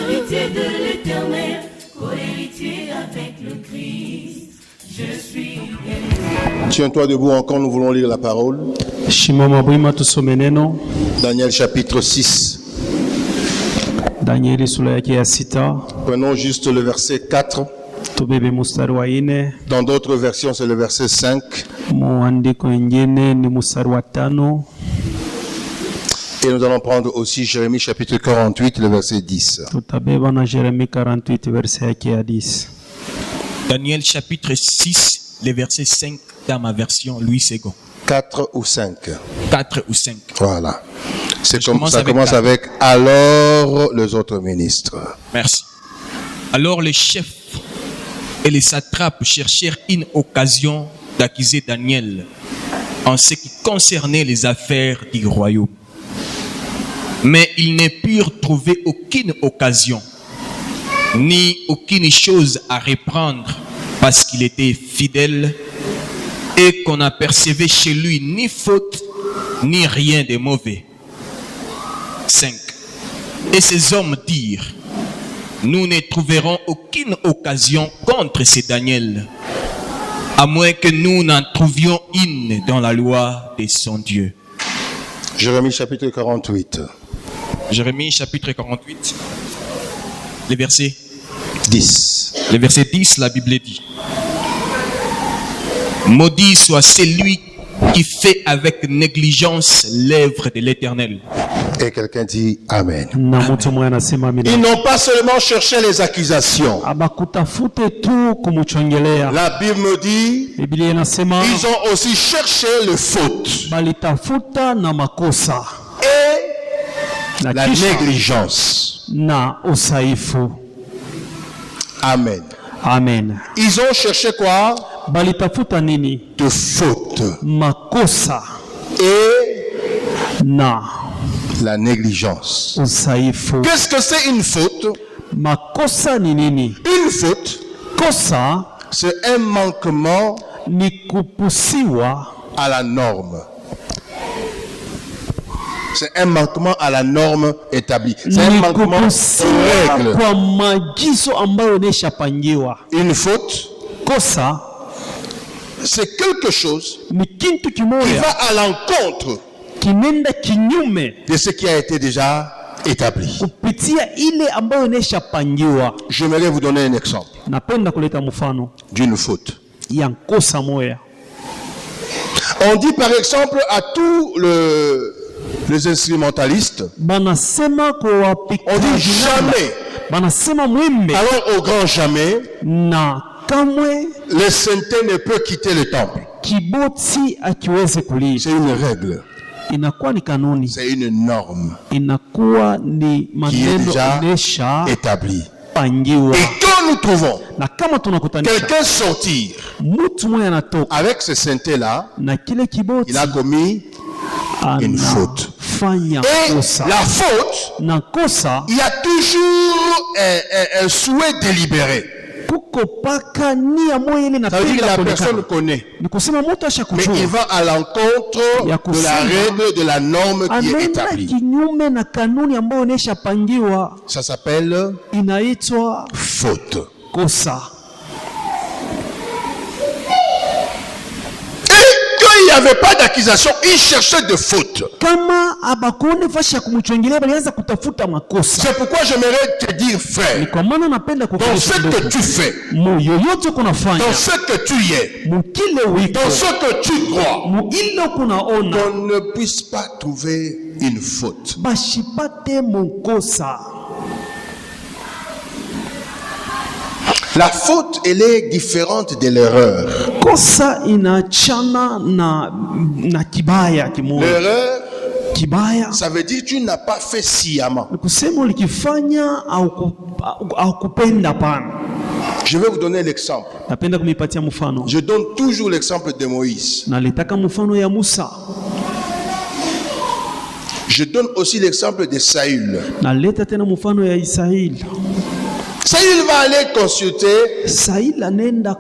héritier de l'Éternel, co-héritier avec le Christ. Je suis guéri. Tiens-toi debout encore, nous voulons lire la parole. Shimama bwima tusome neno. Daniel chapitre 6. Danieli sura yake ya 6. Prenons juste le verset 4. Tubebe mstari wa 4. Dans d'autres versions, c'est le verset 5. Muandiko ingine ni mstari wa 5. Et nous allons prendre aussi Jérémie chapitre 48, le verset 10. Tutabeba na Jeremie 48 verset yake ya 10. Daniel chapitre 6, le verset 5 dans ma version Louis II. 4 ou 5. 4 ou 5. Voilà. Ça commence 4. avec alors les autres ministres. Merci. Alors les chefs et les satrapes cherchèrent une occasion d'accuser Daniel en ce qui concernait les affaires du royaume. Mais ils ne purent trouver aucune occasion, ni aucune chose à reprendre, parce qu'il était fidèle et qu'on n'apercevait chez lui ni faute, ni rien de mauvais. 5. Et ces hommes dirent, nous ne trouverons aucune occasion contre ce Daniel, à moins que nous n'en trouvions une dans la loi de son Dieu. Jérémie chapitre 48. Jérémie chapitre 48, le verset 10. Le verset 10, la Bible dit, maudit soit celui qui fait avec négligence l'œuvre de l'Éternel. Et quelqu'un dit Amen. Na mtu mmoja anasema amina. Ils n'ont pas seulement cherché les accusations. Abakutafute tu kumuchongelea. La Bible me dit, Biblia inasema ils ont aussi cherché les fautes balitafuta na makosa et na la kisha négligence. na usaifu. Amen. Amen. Ils ont cherché quoi? Balitafuta nini? De fautes Makosa et na la négligence. usaifu. Qu'est-ce que c'est une faute? Makosa ni nini? Une faute, Kosa c'est un manquement ni kupusiwa à la norme. C'est un manquement à la norme établie. C'est un ni manquement aux kupusiwa règles. kwa maagizo ambayo neshapangiwa. Une faute, Kosa c'est quelque chose ni kintu qui kimoja va à l'encontre kinenda kinyume de ce qui a été déjà établi. kupitia ile ambayo neshapangiwa. J'aimerais vous donner un exemple Napenda kuleta mfano d'une faute. ya kosa moya. On dit par exemple à tous les instrumentalistes, Banasema kwa on wapikaji dit jamais, banasema mwimbe alors au grand jamais, na kamwe le sainteté ne peut quitter le temple. kiboti akiweze kulia. C'est une règle, Inakuwa ni kanuni, c'est une norme inakuwa ni qui est maneno déjà onesha établie. pangiwa. Et quand nous trouvons Na kama tunakutanisha quelqu'un sortir mtu mmoja anatoka avec ce sainteté-là, na kile kiboti il a commis une faute. anafanya Et kosa la faute, na kosa il y a toujours un souhait délibéré. kuko paka nia moja ile Ça veut dire que la inapenda personne kuonekana. connaît, Ni kusema mtu mais ashakujua il va à l'encontre Ya de la kusema, règle, de la norme qui est anaenda établie. kinyume na kanuni ambayo neshapangiwa, Ça s'appelle inaitwa faute. kosa. Et quand il n'y avait pas d'accusation, il cherchait de fautes. Kama abakuone fashi ya kumchongelea balianza kutafuta makosa. C'est pourquoi j'aimerais te dire, Ni frère, kwa maana napenda dans ce kukumbusha que tu fais, mu yoyote kunafanya, dans ce que tu y es, mu kile wiko, dans ce que tu crois, mu ile kunaona, qu'on ne puisse pas trouver une faute. bashipate mukosa. La faute, elle est différente de l'erreur. Kosa inachana na kibaya kimoja. L'erreur, Kibaya ça veut dire que tu n'as pas fait sciemment. ni kusema ulikifanya au kupenda pana. Je vais vous donner l'exemple. Napenda kumipatia mfano. Je donne toujours l'exemple de Moïse. Nalitaka mfano ya Musa. Je donne aussi l'exemple de Saül. Naleta tena mfano ya Israeli. Saül va aller consulter Saili anaenda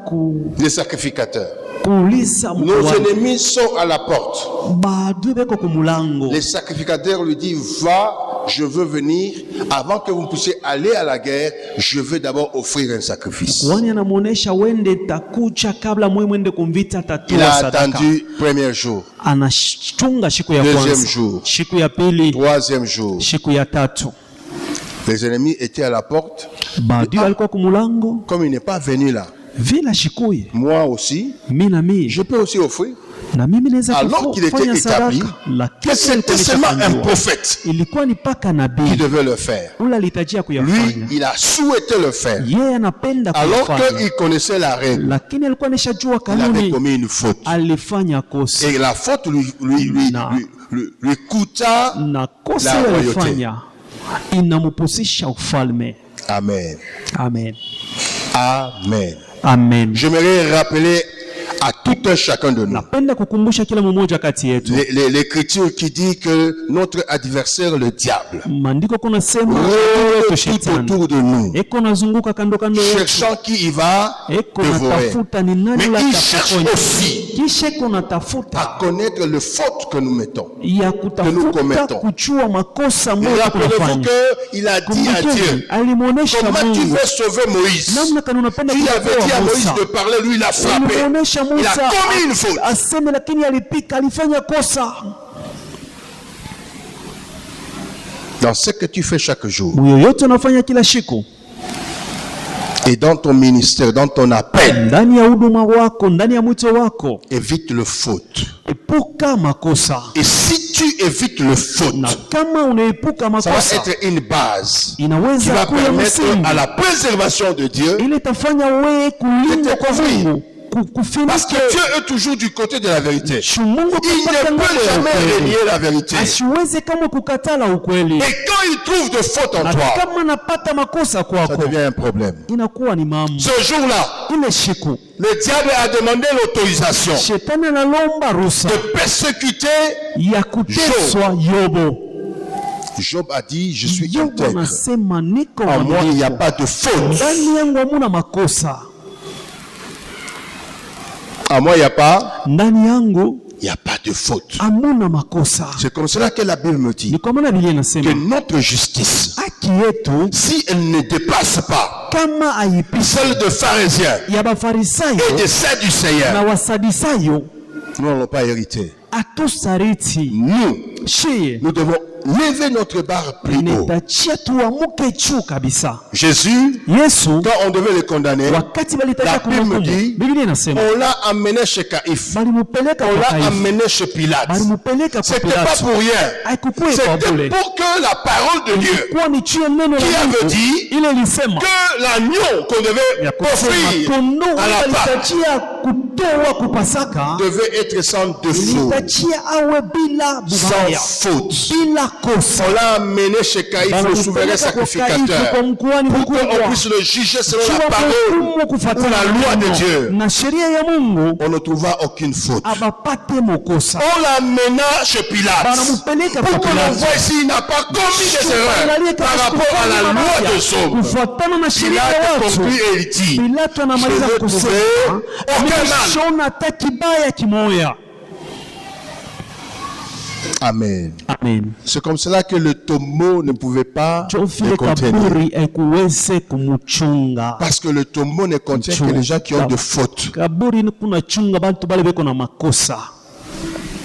les sacrificateurs. kuuliza Nos ennemis sont à la porte. baadui beko kumulango. Les sacrificateurs lui disent, va je veux venir, avant que vous puissiez aller à la guerre, je veux d'abord offrir un sacrifice. Kwani anamuonesha wende takucha kabla mwe mwende kumvita Il tatua a sadaka. attendu premier jour, Anachunga siku ya deuxième kwanza, jour, siku ya pili, troisième jour. siku ya tatu. Les ennemis étaient à la porte. Baadhi alikuwa kumulango, Comme il n'est pas venu là, vila shikuye. moi aussi, Mimi na mimi je peux aussi offrir. na mimi naweza Alors qu'il était kufanya établi sadaka, que lakini c'était seulement un prophète ilikuwa ni paka qui nabii devait le faire. ule alitajia Lui, kuyafanya. il a souhaité le faire. Yeye anapenda Alors kuyafanya, qu'il connaissait la règle, lakini alikuwa anashajua il avait kanuni, commis une faute. alifanya kosa Et la faute lui coûta na kosa la ile royauté. alifanya inamupusisha ufalme. Amen. Amen. Amen. Amen. J'aimerais rappeler à tout un chacun de nous Napenda kukumbusha kila mmoja kati yetu l'écriture qui dit que notre adversaire, le diable, maandiko kuna sema rôde tout shetani autour de nous, eko nazunguka kando kando yetu, cherchant qui il va eko dévorer. natafuta ni nani Mais la il cherche taponya, aussi kisha eko à natafuta connaître le faute que nous mettons. ya nous kutafuta commettons. kuchua makosa Et ambayo rappelez-vous tunafanya. qu'il a dit à Kumbukeni, Dieu, alimuonesha comment tu Mungu veux sauver Moïse? namna kana unapenda Il avait dit kuokoa à Moïse Musa. de parler, lui il a frappé. Alimuonesha Il a Musa commis une faute. aseme, lakini alipika, alifanya kosa. Dans ce que tu fais chaque jour, Yoyote unafanya kila siku, et dans ton ministère, dans ton appel, ndani ya huduma wako, ndani ya mwito wako, évite le faute. epuka makosa. Et si tu évites le faute, Na kama unaepuka ça va makosa, être une base qui inaweza va kuwa permettre msingi à la préservation de Dieu, ile itafanya wewe kulindwa kwa couvrir. Mungu, parce que Dieu est toujours du côté de la vérité. Mungu Il kupata ne nguvu peut ya jamais ukweli. renier la vérité. Asiweze kama kukatala ukweli, Et quand il trouve de fautes en na toi, kama napata makosa ça kwako, devient un problème. inakuwa ni mambo. Ce jour-là, Ile siku le diable a demandé l'autorisation shetani analomba ruhusa de persécuter. ya kuteswa Yobo. Job a dit, je suis Yobo intègre. anasema niko En moi, il n'y a mwaminifu, pas de faute. ndani yangu hamuna makosa, En moi, il n'y a pas, ndani yangu il n'y a pas de faute. hamuna makosa. C'est comme cela que la Bible me dit Ni kwa maana Biblia que inasema notre justice, haki yetu si elle ne dépasse pas kama haipisi celle de pharisiens ya Bafarisayo et de Sadducéens, na Wasadisayo, nous n'allons pas hériter. hatusariti Nous devons lever notre barre plus haut. nitachia tuamuke juu kabisa. Jésus, Yesu quand on devait le condamner, wakati la walitaka Bible me kumhukumu, dit, Biblia inasema on l'a amené chez Caïphe, balimupeleka on kwa l'a Kaifa, amené chez Pilate. balimupeleka kwa C'était pas Pilato. pour rien. Haikukuwa kwa C'était bure, pour que la parole de Dieu, kwa ni juu ya neno qui la avait Mungu dit ile lisema que l'agneau qu'on devait ya kusema offrir kondoo à la Pâque litachia kutoa kupasaka, devait être sans défaut, litachia awe bila bubaya, sans faute. bila kosa. On l'a amené chez Caïphe, le souverain Balimupeleka kwa Kaifa, kwa sacrificateur, mkuhani pour qu'on mkubwa, puisse le juger selon la jua parole hukumu ou la kufuatana loi de na Dieu. neno na sheria ya Mungu, On ne trouva aucune faute. abapate mokosa. On l'amena chez Pilate Banamupeleka kwa pour qu'on Pilato. voit s'il n'a pas commis des erreurs Angalie par kama rapport à la sikufanya loi mabaya, de Somme. kufuatana na sheria ya Pilate watu. conclut et il dit, Pilato anamaliza je ne kusema trouvais aucun mal. nimeshona hata kibaya kimoya. Amen. Amen. C'est comme cela que le tombeau ne pouvait pas Jo vile les contenir. kaburi haikuweze kumuchunga. Parce que le tombeau ne contient que les gens qui ont de fautes. Kaburi ni kuna chunga bantu bale beko na makosa.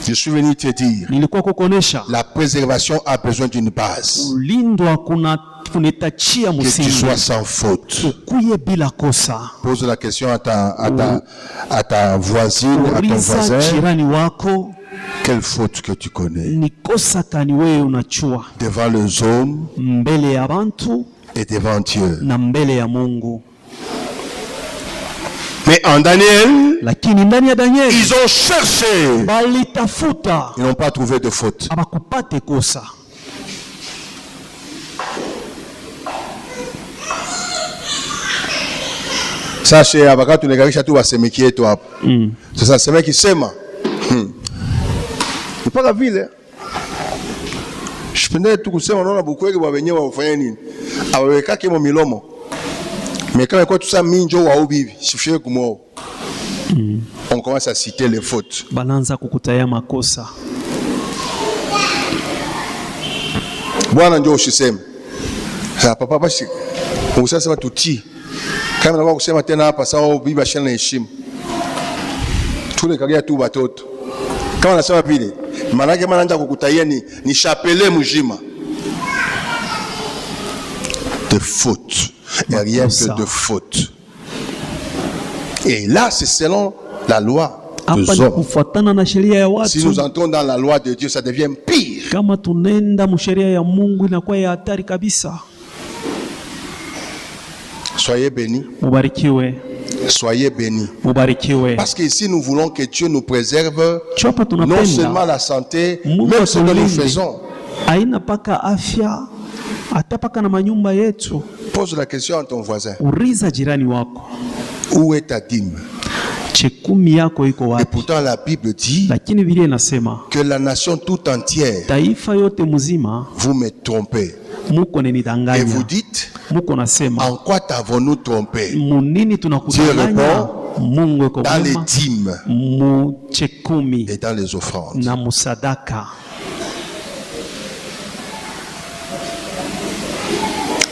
Je suis venu te dire, Nilikuwa kukonesha la préservation a besoin d'une base. ulindwa kunitachia Que tu msingi sois sans faute. kuye bila kosa. Pose la question à ta voisine, à ton Uliza voisin. jirani wako, Quelle faute que tu connais ni kosa kani wewe unachua devant les hommes mbele ya bantu et devant Dieu. na mbele ya Mungu. Mais en Daniel, Lakini ndani ya Danieli ils ont cherché. balitafuta Ils n'ont pas trouvé de faute. abakupate kosa. Sasa abaka tunegarisha tu wasemeki yetu hapo. Sasa semeki sema. Mpaka vile. Shipende tu kusema naona bukwege bwa wenyewe wafanya nini? Awaweka kimo milomo. Mais quand tout ça minjo wa ubibi, sifie kumo. On commence à citer les fautes. Bananza kukutaya makosa. Bwana ndio usiseme. Papa basi usasema tutii. Kama nataka kusema tena hapa sawa bibi ashana heshima. Tule kagia tu watoto. Kama nasema vile, maana yake maana nje kukutaia ni chapelet mjima. De faute. Il n'y a rien que de faute. Et là, c'est selon la loi des hommes. Si nous entrons dans la loi de Dieu, ça devient pire. Kama tunenda msheria ya Mungu inakuwa ya hatari kabisa. Soyez bénis. Mubarikiwe. Soyez bénis. Mubarikiwe. Parce que ici nous voulons que Dieu nous préserve non seulement la santé, même ce que nous faisons. Aina paka afya, atapaka na manyumba yetu. Pose la question à ton voisin. Uriza jirani wako. Où est ta dîme? Chekumi yako iko wapi? Et pourtant la Bible dit Lakini Biblia inasema que la nation tout entière, taifa yote mzima, vous me trompez. Muko nenidanganya. Et vous dites, muko nasema, en quoi t'avons-nous trompé? Munini tunakudanganya? Mungu iko dans les dîmes Chekumi et dans les offrandes. Na musadaka.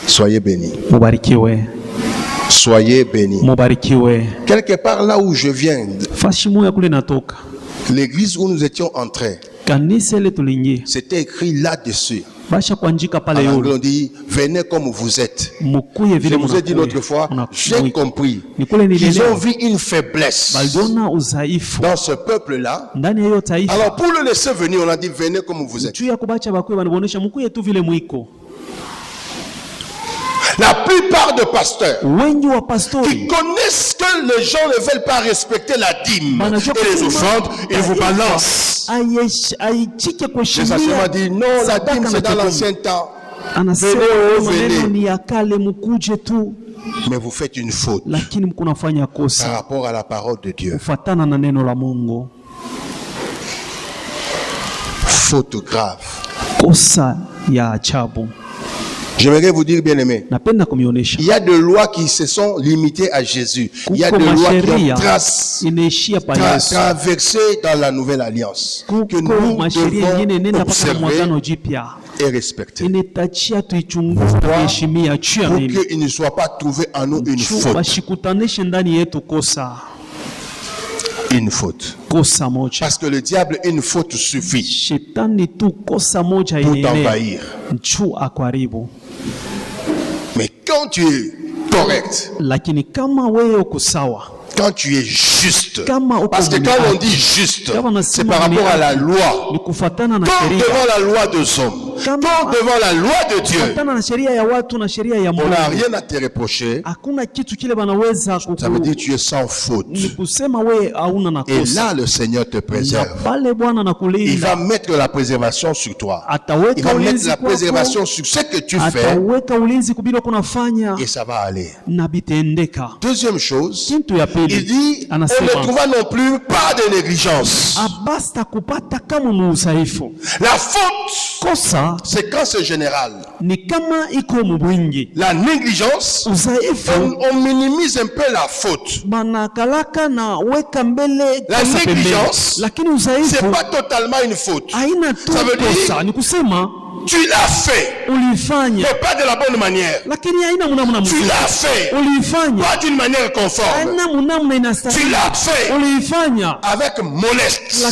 Soyez bénis. Mubarikiwe. Soyez bénis. Mubarikiwe. Quelque part là où je viens, l'église où nous étions entrés, c'était écrit là-dessus. En anglais, on dit venez comme vous êtes. Je vous ai dit l'autre fois, j'ai compris qu'ils ont vu une faiblesse dans ce peuple-là. Alors pour le laisser venir, on a dit venez comme vous êtes. La plupart de pasteurs qui connaissent que les gens ne veulent pas respecter la dîme et les offrandes, ils vous balancent. Les anciens dit non, la dîme c'est dans l'ancien temps. Venez. Mais vous faites une faute par rapport à la parole de Dieu. Faute grave. J'aimerais vous dire, bien aimé, il y a des lois qui se sont limitées à Jésus. Il y a des lois qui ont traversé dans la nouvelle alliance que nous devons observer et respecter. Pourquoi? Pour qu'il ne soit pas trouvé en nous une faute. Une faute. Parce que le diable, une faute suffit pour t'envahir. Mais quand tu es correct, quand tu es juste, parce que quand on dit juste, c'est par rapport à la loi, comme devant la loi des hommes, comme devant la loi de Dieu, on n'a rien à te reprocher. Ça veut dire que tu es sans faute. Et là, le Seigneur te préserve. Il va mettre la préservation sur toi. Il va mettre la préservation sur ce que tu fais. Et ça va aller. Deuxième chose, il dit, on ne trouva non plus pas de négligence. La faute, c'est quand c'est général. La négligence, on minimise un peu la faute. La négligence, c'est pas totalement une faute. Ça veut dire, tu l'as fait, mais pas de la bonne manière. Tu l'as fait, pas d'une manière conforme. Tu l'as fait avec modestie.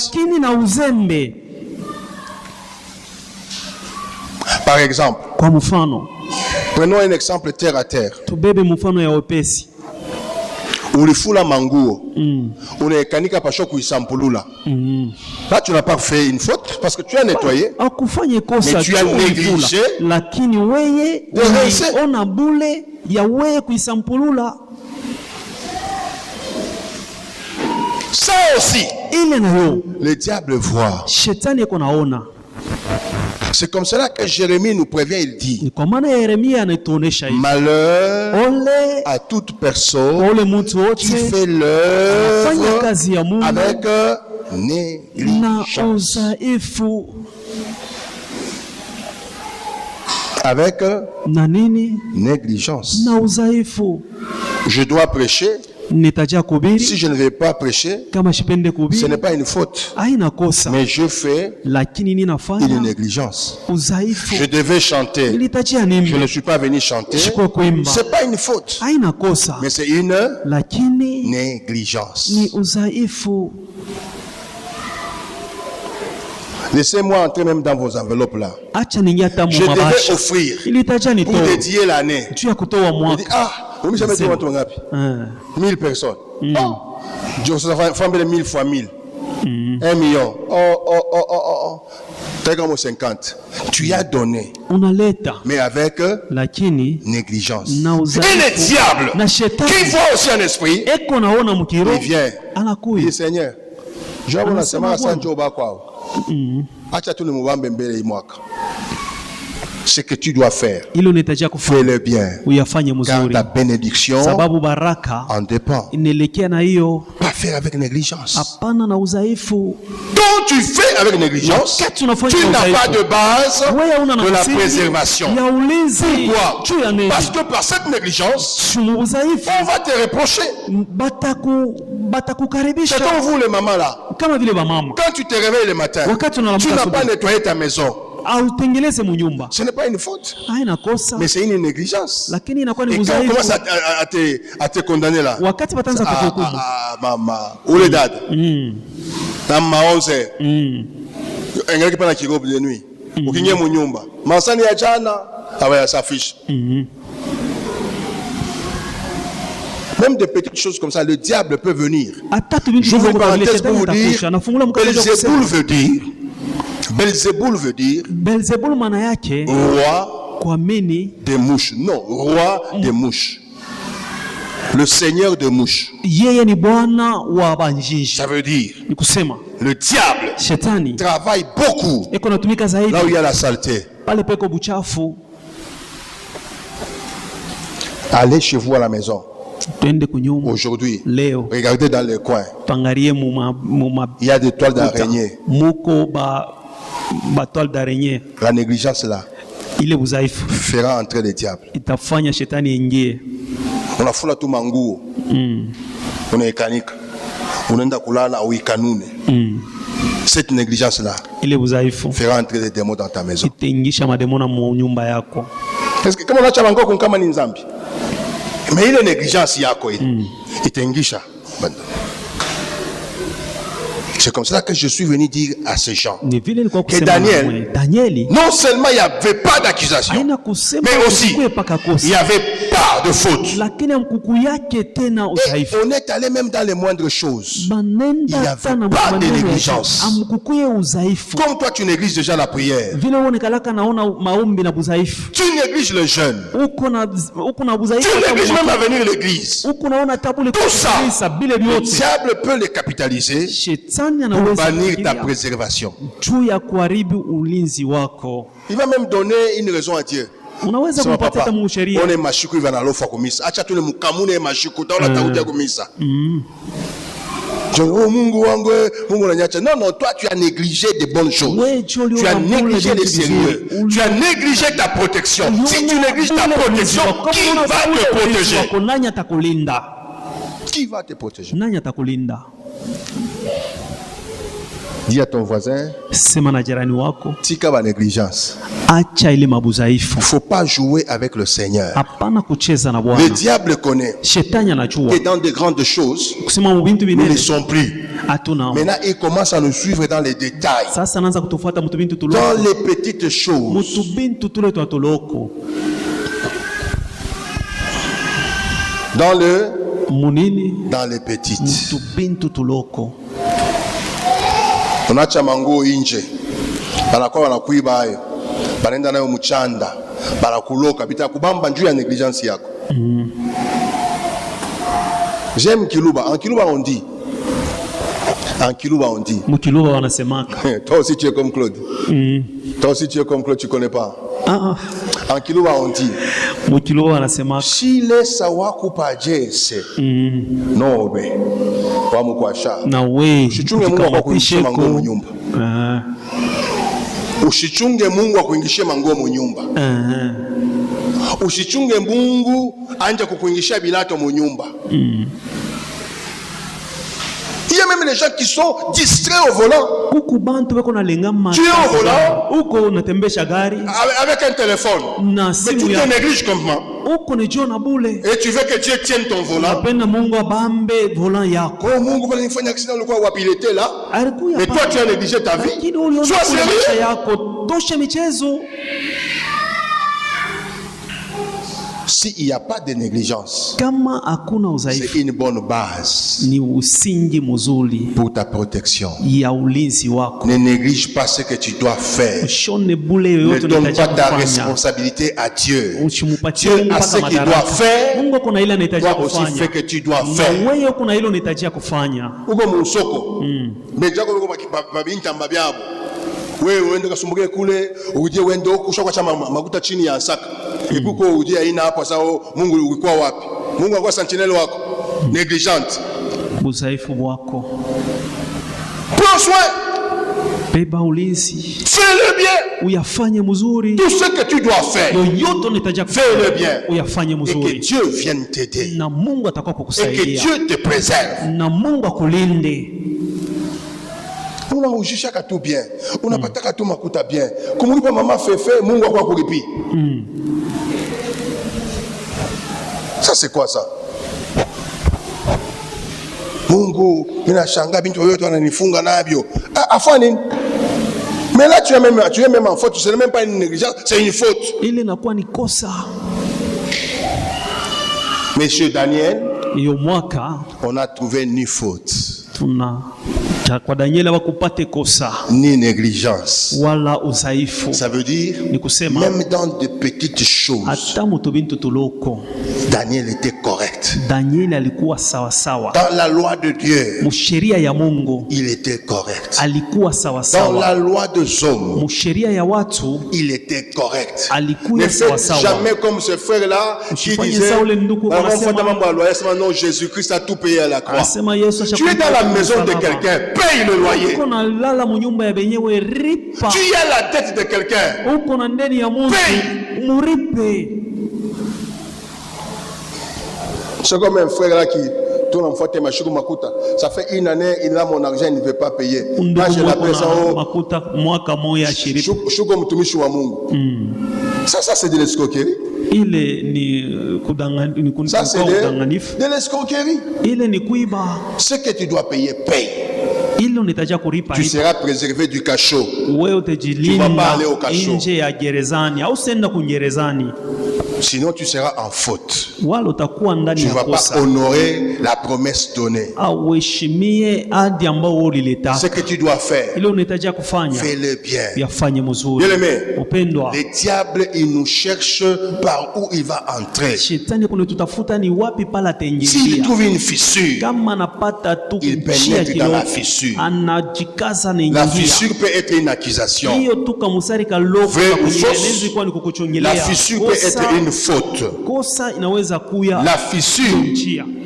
Par exemple, prenons un exemple terre à terre. Ulifula manguo, unaekanika pasho kuisampulula. Là tu n'as pas fait une faute parce que tu as nettoyé, mais tu as négligé de rincer. Ça aussi, le diable voit. C'est comme cela que Jérémie nous prévient, il dit: malheur à toute personne qui fait l'œuvre avec négligence. Avec négligence. Je dois prêcher Si je ne vais pas prêcher, ce n'est pas une faute. Mais je fais une négligence. Je devais chanter. Je ne suis pas venu chanter. Ce n'est pas une faute. Mais c'est une négligence. Laissez-moi entrer même dans vos enveloppes là. Je devais offrir pour dédier l'année. Je dis, vous jamais dit 1000 personnes. Je fais 1000 fois 1000. 1 million. T'as comme 50. Tu as donné. Mais avec négligence. Et le diable, qui voit aussi un esprit, il vient. Il dit, Seigneur, je vais vous lancer ma sanjo bakwa. Ce que tu dois faire, fais-le bien, car ta bénédiction en dépend. Pas faire avec négligence. Quand tu fais avec négligence, tu n'as pas de base de la préservation. Pourquoi? Parce que par cette négligence, on va te reprocher. C'est comme vous les mamans là. Quand tu te réveilles le matin, tu n'as pas nettoyé ta maison. Ce n'est pas une faute, mais c'est une négligence. Et quand on commence à te condamner là, maman, ou les dates, dans ma 11h, un gars qui parle qui robe de nuit, ou qui n'y a mon nyumba, mansani ya jana, ça s'affiche. Même des petites choses comme ça, le diable peut venir. J'ouvre une parenthèse pour vous dire, Belzéboul veut dire roi des mouches. Non, roi des mouches. Le seigneur des mouches. Ça veut dire le diable travaille beaucoup là où il y a la saleté. Allez chez vous à la maison. Aujourd'hui, regardez dans les coins. Il y a des toiles d'araignée. La négligence là fera entrer le diable. On a foulé tout manguo. On est mécanique. On est dans ou ikanune. Cette négligence là fera entrer les démons dans ta maison. Est-ce que comment on a chamango qu'on kamani nzambi? Mais il est négligence yako il t'enguisha. C'est comme ça que je suis venu dire à ces gens que Daniel, non seulement il n'y avait pas d'accusation, mais aussi il n'y avait pas de faute. Et on est allé même dans les moindres choses. Il n'y avait pas de négligence. Comme toi tu négliges déjà la prière, tu négliges le jeûne, tu négliges même à venir à l'église. Tout ça, le diable peut les capitaliser pour bannir ta préservation. Il va même donner une raison à Dieu. Unaweza kumpatia hata msheria. One mashiku hivi analofa kumisa. Acha tule mkamune mashiku taona taudia kumisa. Oh Mungu wangu, Mungu ananiacha. Non, non, toi tu as négligé des bonnes choses. Tu as négligé les sérieux. Tu as négligé ta protection. Si tu négliges ta protection, qui va te protéger? Qui va te protéger? Nani atakulinda? Dis à ton voisin, sema na jirani wako, tika ba négligence. Acha ile mabuzaifu. Il faut pas jouer avec le Seigneur. Hapana kucheza na Bwana. Le diable connaît. Shetani anajua. Et dans de grandes choses, kusema mubintu binene, nous ne sommes plus. Atuna. Maintenant, il commence à nous suivre dans les détails. Sasa anaanza kutufuata mtu bintu tuloko. Dans les petites choses. Mtu bintu tule twatoloko. Dans le munini, dans les petites. Mtu bintu tuloko. Unacha manguo inje. Banakuwa wanakuiba hayo. Banaenda nayo mchanda. Banakuloka bita kubamba njuu ya négligence yako. J'aime Kiluba. En Kiluba on dit. En Kiluba on dit. Mukiluba wanasemaka. Toi aussi tu es comme Claude. Toi aussi tu es comme Claude, tu connais pas. En Kiluba on dit. Mukiluba wanasemaka. Shile sawakupa jese. No be. Kwa mkwasha. Na we. Usichunge Mungu akuingishie manguo mu nyumba. Usichunge Mungu akuingishie manguo mu nyumba. Usichunge Mungu anje kukuingishia bilato mu nyumba. Il y a même les gens qui sont distraits au volant. Tu es au volant avec un téléphone. Mais tu te négliges complètement. Et tu veux que Dieu tienne ton volant. Oh, Mungu va faire un accident, le quoi, il était là. Mais toi, tu as négligé ta vie. Sois sérieux. S'il n'y a pas de négligence, c'est une bonne base pour ta protection. Ne néglige pas ce que tu dois faire. Ne donne pas ta responsabilité à Dieu. Dieu a ce qu'il doit faire. Toi aussi fais que tu dois faire. Wewe uende kasumbuke kule uje uende kusha kwa chama makuta chini ya saka ikuko uje aina hapo sao Mungu ulikuwa wapi? Mungu alikuwa sentinelle wako negligent udhaifu wako. Prends soin, beba ulinzi, fais-le bien, uyafanye mzuri. Tout ce que tu dois faire, yote unahitaji fais-le bien, uyafanye mzuri. Et que Dieu vienne t'aider, na Mungu atakuwa kukusaidia, et que Dieu te préserve, na Mungu akulinde. Unaujishaka tu bien, unapataka tu makuta bien. Kumulipa mama fefe, Mungu akwa kulipi. Ça c'est quoi ça? Mungu, ninashangaa bintu yote wananifunga nabyo. Afani. Mais là tu es même en faute, ce n'est même pas une négligence, c'est une faute. Ile inakuwa ni kosa. Monsieur Daniel, iyo mwaka on a trouvé ni faute. Kwa Daniel hawakupate kosa ni négligence wala udhaifu. Ça veut dire même dans de petites choses hata mutubintu tuloko Daniel était correct. Daniel alikuwa sawa sawa. Dans la loi de Dieu, musheria ya Mungu, il était correct. Alikuwa sawa sawa. Dans la loi des hommes, musheria ya watu, il était correct. Alikuwa sawa sawa. Ne faites jamais comme ce frère là qui disait non, Jésus-Christ a tout payé à la croix. Tu es dans la maison de quelqu'un, paye le loyer. Tu as la dette de quelqu'un, paye. C'est comme un frère là qui tourne en faute machuku makuta. Ça fait une année, il a mon argent, il ne veut pas payer. Là, je l'appelle ça Shuko mtumishi wa Mungu. Ça c'est de l'escroquerie. Ça c'est de l'escroquerie. Ce que tu dois payer, paye. Tu seras préservé du cachot. Tu vas pas aller au cachot. Sinon tu seras en faute. Tu ne vas pas honorer la promesse donnée. Ce que tu dois faire, fais-le bien. Bien-aimé, le diable, il nous cherche par où il va entrer. S'il trouve une fissure, il pénètre dans la fissure. La fissure peut être une accusation. Vrai ou fausse, la fissure peut être une faute. La fissure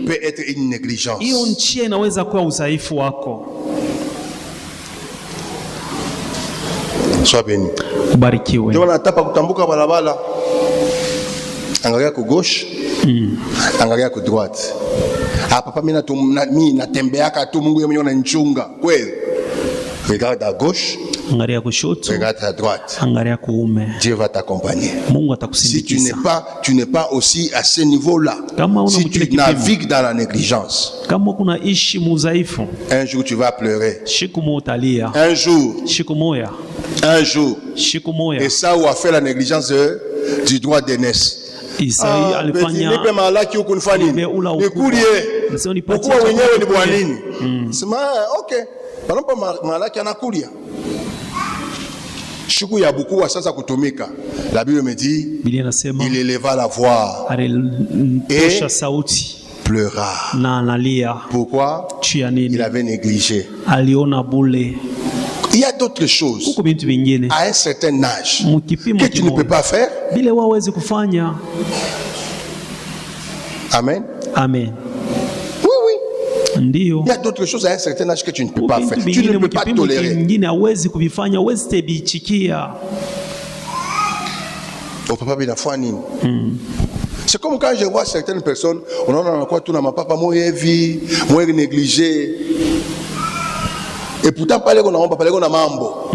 peut être une négligence. Sois béni. Ndio nataka kutambuka barabara. Angalia ku gauche. Angalia ku droite. Papa mimi natembeaka tu, Mungu yeye ananichunga. Kweli. Regarde à gauche. Angalia kushoto, regarde à droite. Angalia kuume. Dieu va t'accompagner. Mungu atakusindikiza. Si tu n'es pas aussi à ce niveau-là, si tu navigues dans la négligence, kama kuna ishi mudhaifu, un jour tu vas pleurer. Siku moja utalia. Un jour. Siku moja. Un jour. Siku moja. Et ça où a fait la négligence du droit d'aînesse. Isaïe alifanya nipe malaki huku nifanye nini? Nikulie. Kwa wenyewe ni bwana nini? Sema okay. Panapo malaki anakulia. Shuku ya bukuwa sasa kutumika. La Bible me dit, il éleva la voix et pleura. Pourquoi? Il avait négligé. Il y a d'autres choses à un certain âge que tu ne peux pas faire. Amen. Amen. Il y a d'autres choses à un certain âge que tu ne peux pas faire. Tu ne peux pas tolérer. Oh, papa, il a foi nini? C'est comme quand je vois certaines personnes, on en a quoi tout dans ma papa, moi vie, moi négligé. Et pourtant pale kuna mambo.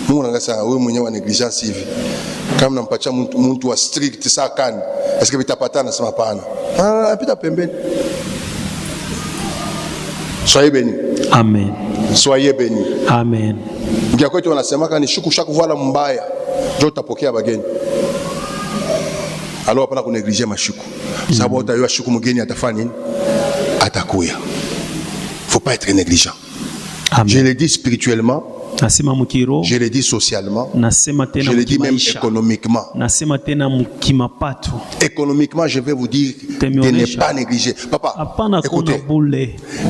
Mungu anasema wewe mwenyewe wa negligence hivi. Kama nampatia mtu wa strict sakani, est-ce que vitapatana? Sema hapana. Apita pembeni. Soyez bénis. Amen. Soyez bénis. Amen. Ngia kwetu wanasema kama ni shuku shakuvala mbaya, ndio utapokea bageni. Alors hapana kunegliger mashuku. Sababu utayua shuku mgeni atafanya nini? Atakuya. Faut pas être négligent. Amen. Je le dis spirituellement. Je le dis socialement. Je le dis même économiquement. Économiquement, je vais vous dire de ne pas négliger. Papa, écoutez.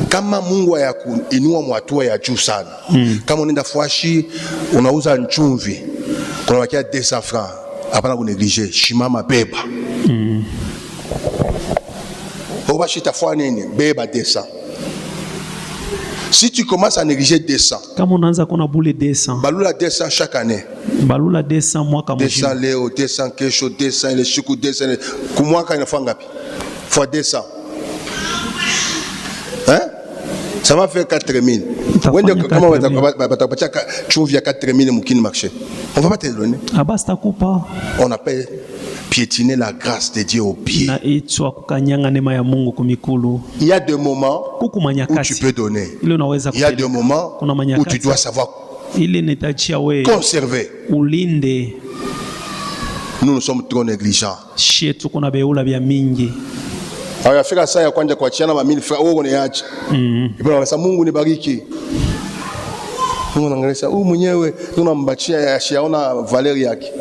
Kama Mungu ya kuinua mwatua ya juu sana. Kama unaenda Fwashi, unauza nchumvi, kuna wakia 200 francs. Hapana kunegliger. Shimama beba. Obashi tafua nini? Beba 200. Si tu commences à négliger 200, kama unaanza kuna bule 200, balula 200 chaque année, balula 200 mwaka mzima, 200 leo, 200 kesho, 200 ile siku 200 kumwaka inafaa ngapi? Fois 200, hein? Ça va faire 4000. Wende kama watakupatia chumvi ya 4000 mukini marché, on va pas te donner. Abasta kupa. On appelle piétiner la grâce de Dieu au pied. Il y a des moments où tu peux donner. Il y a des moments où tu dois savoir conserver. Nous sommes trop négligents. Afika saa ya kwanza kuachiana ma 1000 francs wewe unaacha. Ibona wanasema Mungu nibariki. Mungu anaangalia huyu mwenyewe tunambachia yashaona valeur yake.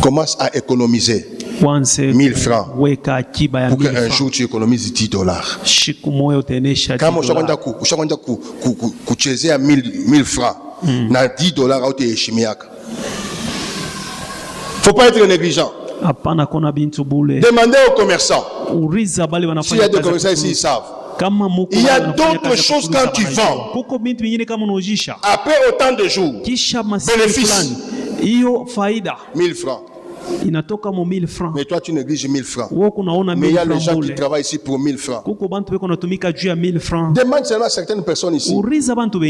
Commence à économiser 1000 francs pour qu'un jour tu économises $10. Kama ushakwenda kuchezea 1000 francs na $10 au teheshimiaka. Faut pas être négligent. Demandez aux commerçants. S'il y a des commerçants ici, ils savent. Il y a d'autres choses quand tu vends. Après autant de jours, bénéfice. 1000 francs. Inatoka mo 1000 francs. Mais toi tu négliges 1000 francs. Mais il y a les gens qui travaillent ici pour 1000 francs. Demande seulement à certaines personnes ici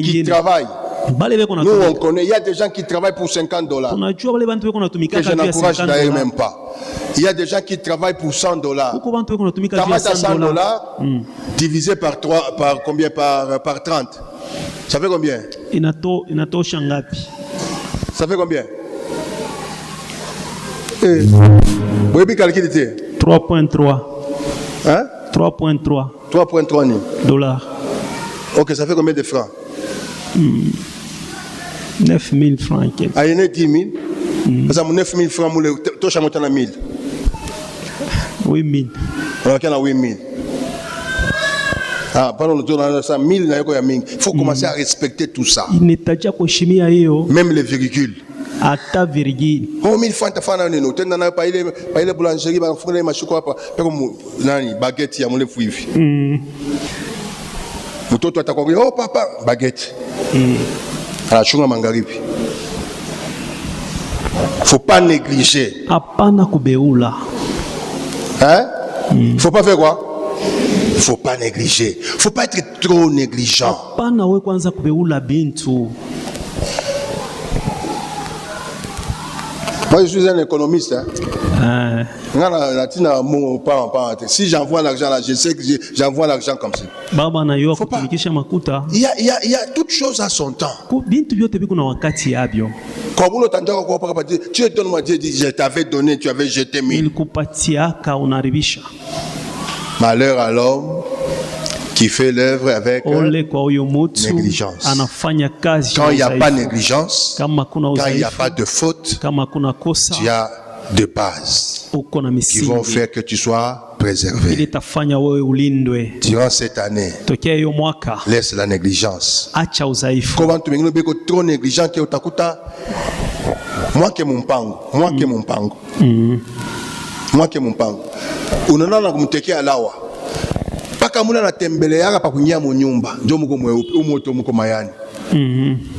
qui travaillent. Nous on connaît, il y a des gens qui travaillent pour $50. Que je n'encourage d'ailleurs même pas. Il y a des gens qui travaillent pour $100. Tamata $100 divisé par 3, par combien, par 30. Ça fait combien? Ça fait combien? Vous avez calculé 3.3. Hein? 3.3. 3.3 $. Ok, ça fait combien de francs? 9000 francs. Ah, il y en a 10 000. Parce que 9000 francs, tu as monté à 1000. 8000. On a 8000. Ah, pendant le tour, on a 1000. Il faut commencer à respecter tout ça. Même les virgules. Ata virgule. Oh, 1000 francs tafana neno. Tena na pa ile boulangerie ba funga mashuko hapa. Peko nani baguette ya mlefu hivi. Mtoto atakwambia, "Oh papa, baguette." Anachunga magharibi. Faut pas négliger. Hapana kubeula. Hein? Faut pas faire quoi? Faut pas négliger. Faut pas être trop négligent. Hapana wewe kwanza kubeula bintu. Moi, je suis un économiste. Si j'envoie l'argent là, je sais que j'envoie l'argent comme ça. Il y a toute chose à son temps. Comme tu donnes-moi, je t'avais donné, tu avais jeté 1000. Malheur à l'homme qui fait l'œuvre avec négligence. Quand il n'y a pas de négligence, quand il n'y a pas de faute, tu as de bases qui vont faire que tu sois préservé. Durant cette année, laisse la négligence. Comment tu es trop négligent que utakuta moi que mon pango. Unaona na kumtekea lawa. Paka muna na tembele yaka pa kunyia mo nyumba. Ndio mko mweupe, umoto mko mayani.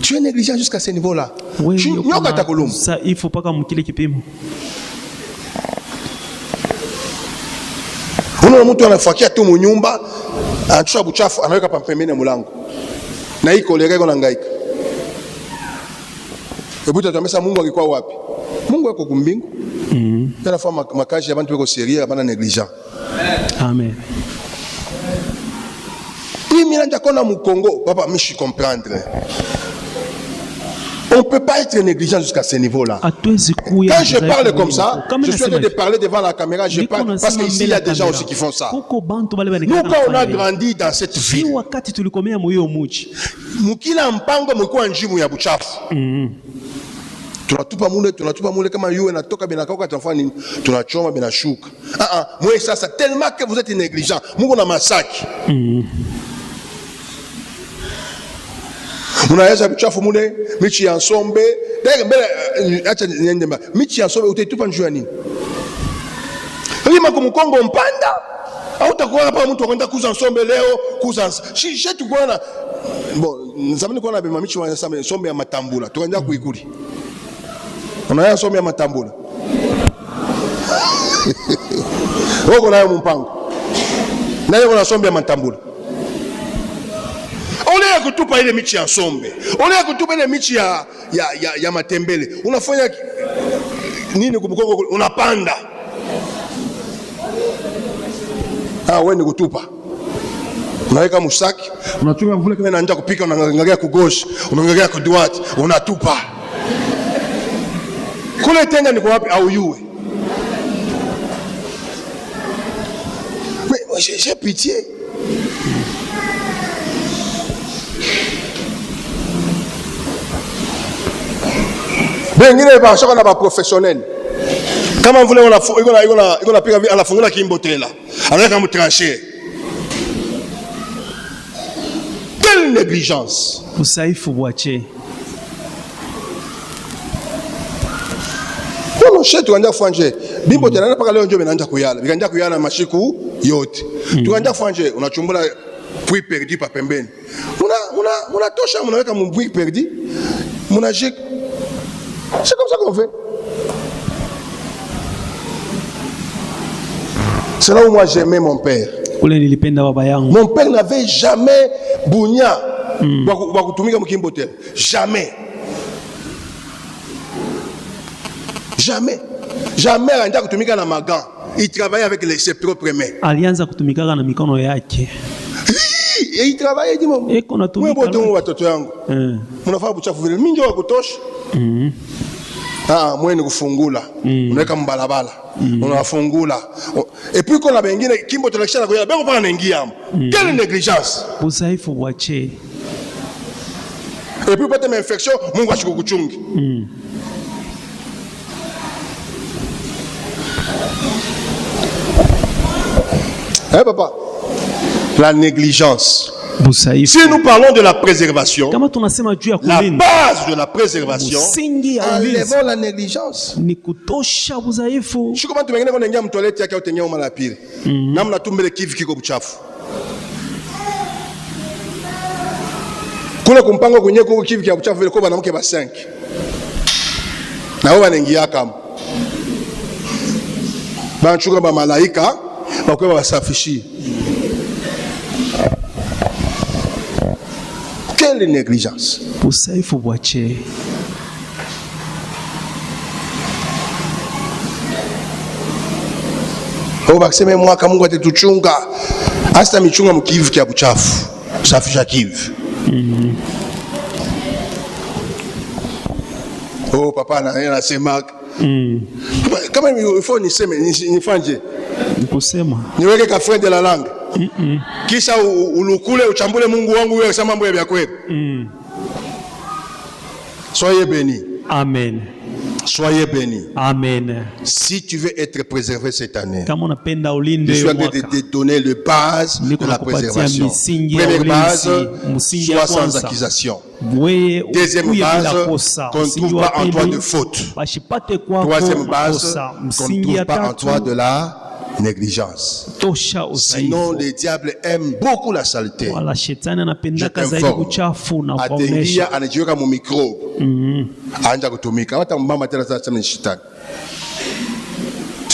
Tu es négligent jusqu'à ce niveau-là. Nyoka takuluma. Ça il faut pas comme kile kipimo. Unaona mtu anafakia tu mu nyumba, anachukua buchafu anaweka pa pembeni ya mlango. Na hii kolera iko nangaika. Hebu tutamesa Mungu alikuwa wapi? Mungu yuko kumbingu. Tena fa makaji ya bantu wako sérieux bana négligent. Amen. Oui, mais là kona mu Congo, papa, mais je comprendre. On ne peut pas être négligent jusqu'à ce niveau-là. Quand je parle comme ça, je suis en train de parler devant la caméra, je parle parce qu'ici il y a des gens aussi qui font ça. Nous, quand on a grandi dans cette ville, mukila mpango mko njimu ya buchafu. Tunatupa mule kama yeye anatoka binakauka tunafanya tunachoma binashuka. Moi ça tellement que vous êtes négligent. Mungu na masaki. Unaweza buchafu mule michi ya nsombe. Acha niende mba. Michi ya nsombe utaitupa njoo nini? Lima kumkongo mpanda. Au utakuwa hapa mtu anaenda kuuza nsombe leo, kuuza. Shetu bwana. Bon, nzamani kwa na bema michi wa nsombe ya matambula. Tukaenda kuikuli. Unaya somi ya matambula. Woko nayo mpango. Nayo kuna sombe ya matambula. Ole ya kutupa ile michi ya sombe. Ole ya kutupa ile michi ya matembele. Unafanya nini kumkongo unapanda? Wewe ni kutupa. Unaweka musaki, unachunga vule kama inaanza kupika unaangalia kugoshi, unaangalia kuduati, unatupa. Kule tenga ni kwa wapi au yue? Mais j'ai pitié. Bengine ba shaka na ba professionnel. Kama vule iko pika anafungula kimbotela. Anaweka mtrancher. Quelle négligence. Usaifu bwache. Kono shetu anja fanje bimbo tena paka leo ndio benaanza kuyala bikaanza kuyala mashiku yote tukaanza fanje unachumbula puits perdu pa pembeni unatosha unaweka mpuits perdu munajik c'est comme ça qu'on fait. C'est là où moi j'aimais mon père. Mon père n'avait jamais bunya wa kutumika mkimbo tena jamais. Jamais anaenda kutumika na magan. Il travaillait avec ses propres mains. Alianza kutumika na mikono yake. Il travaillait dit mon. Eko natumika. Mwe boto watoto yangu. Mnafaa buchafu vile. Mimi ndio wa kutosha. Mwe ni kufungula. Unaweka mbalabala. Unafungula. Et puis kuna bengine kimbo tunakishana kwa bengo paka naingia hapo. Quelle négligence. Usaifu bwache. Et puis pata infection Mungu ashikukuchungi. Papa, la négligence. Si nous parlons de la préservation, la base de la préservation, enlevons la négligence. Je suis comment tu m'as dit que toilette yake utengia umala pili. Namna tumbele kivu kiko buchafu. Kule kumpango kwenye kuko kivu kiko buchafu vile kwa banamuke ba 5. Na wao wanaingia kama. Banchuka ba malaika bakwe basafishi. Quelle négligence. Usaifu bwache. Bakiseme mwaka Mungu atatuchunga. Hasta michunga mkivu kia buchafu. Safisha kivu. Papa anasema kama ifo niseme nifanje nikusema niweke ka friend de la langue kisha ulukule uchambule Mungu wangu wewe sema mambo ya kweli. Soyez bénis. Amen. Soyez bénis. Amen. Si tu veux être préservé cette année, kama unapenda ulinde je suis en train de te donner le base de la préservation. Première base, sois sans accusation. Deuxième base, qu'on ne trouve pas en toi de faute. Troisième base, qu'on ne trouve pas en toi de la négligence. Sinon, le diable aime beaucoup la saleté. Je t'informe. Atengia anajiweka mu microbe. Anja kutumika. Hata mama tena sasa ni shetani.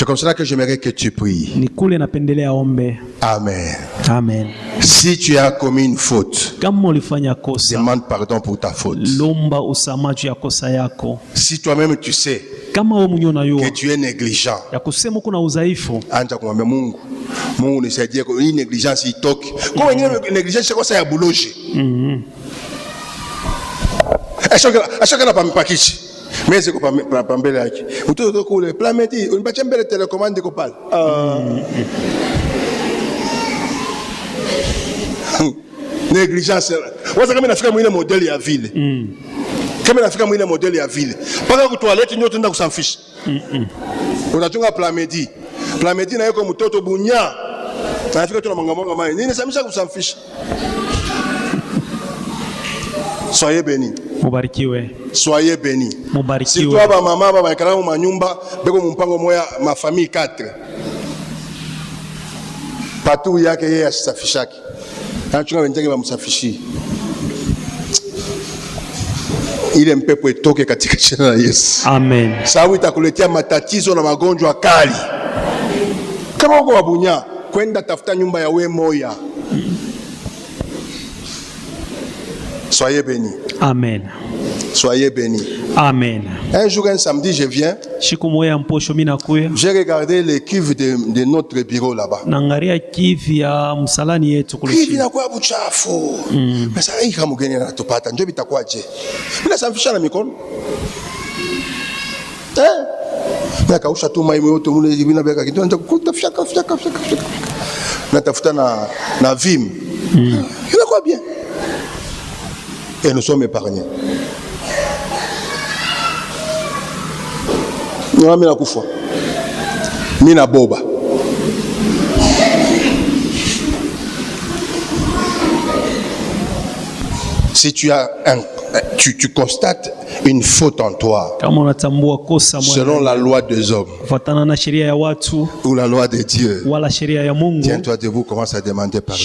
C'est comme cela que j'aimerais que tu pries. Ni kule napendelea ombe. Amen. Amen. Si tu as commis une faute, kama ulifanya kosa, demande pardon pour ta faute. Lomba usamaha ya kosa yako. Si toi-même tu sais kama wewe mwenyewe unajua que tu es négligent, ya kusema kuna udhaifu, anja kumwambia Mungu, Mungu nisaidie kwa hii negligence itoke. Kwa wengine negligence kwa sababu ya buloji. Ashaka na pampakishi. Meze ko pambele yake. Utoto kule Plamedi, unipatie mbele telecommande ko pale. Negligence. Waza kama nafika mwile modeli ya vile. Kama nafika mwile modeli ya vile. Paka ku toilette nyote nda kusamfisha. Unatunga Plamedi. Plamedi na yuko mtoto bunya. Nafika tu na mangamonga mai. Nini samisha kusamfisha? Soyez bénis. Mubarikiwe. Soyez bénis. Mubarikiwe. Si toi ba mama ba ekala mu manyumba beko mpango moya ma famille 4. Patu yake yeye asafishaki. Anachunga wenzake wamsafishi. Ile mpepo itoke katika jina la Yesu. Amen. Sababu itakuletea matatizo na magonjwa kali. Kama uko wabunya, kwenda tafuta nyumba ya we moya. Soyez bénis. Amen. Soyez bénis. Amen. Un jour, un samedi, je viens. J'ai regardé les cuves de notre bureau là-bas. Cuve na kwa buchafu. Mesa hii kama mgeni anatupata, njoo bitakwaje? Bila samfisha na mikono. Nakausha tu mai yote mule bila beka kitu nje kutafisha kafisha. Natafuta na vim. Inakuwa bien. Et nous sommes épargnés. Mina kufa. Mina boba. Si tu as tu constates une faute en toi, selon la loi des hommes ou la loi de Dieu, tiens-toi debout, commence à demander pardon.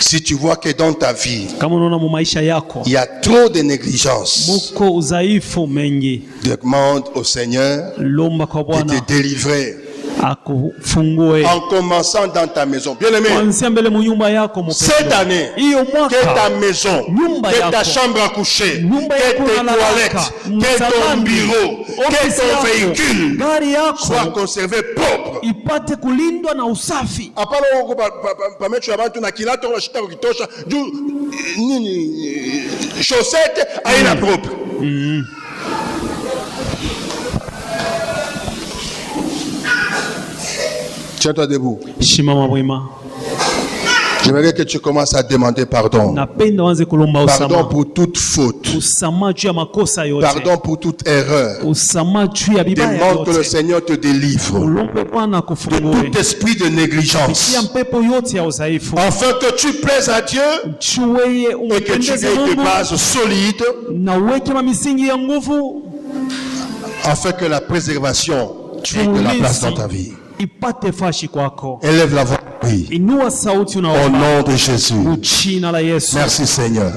Si tu vois que dans ta vie, il y a trop de négligence, demande au Seigneur de te délivrer. En commençant dans ta maison. Bien aimé, cette année, que ta maison, que ta chambre à coucher, que tes toilettes, que ton bureau, que ton véhicule soient conservés propres. Chaussettes aina propre. Tiens-toi debout. J'aimerais que tu commences à demander pardon. Pardon pour toute faute. Pardon pour toute erreur. Demande que le Seigneur te délivre de tout esprit de négligence. Afin que tu plaises à Dieu et que tu aies des bases solides. Afin que la préservation ait de la place dans ta vie. Élève la voix. Oui. Au nom de Jésus. Merci Seigneur.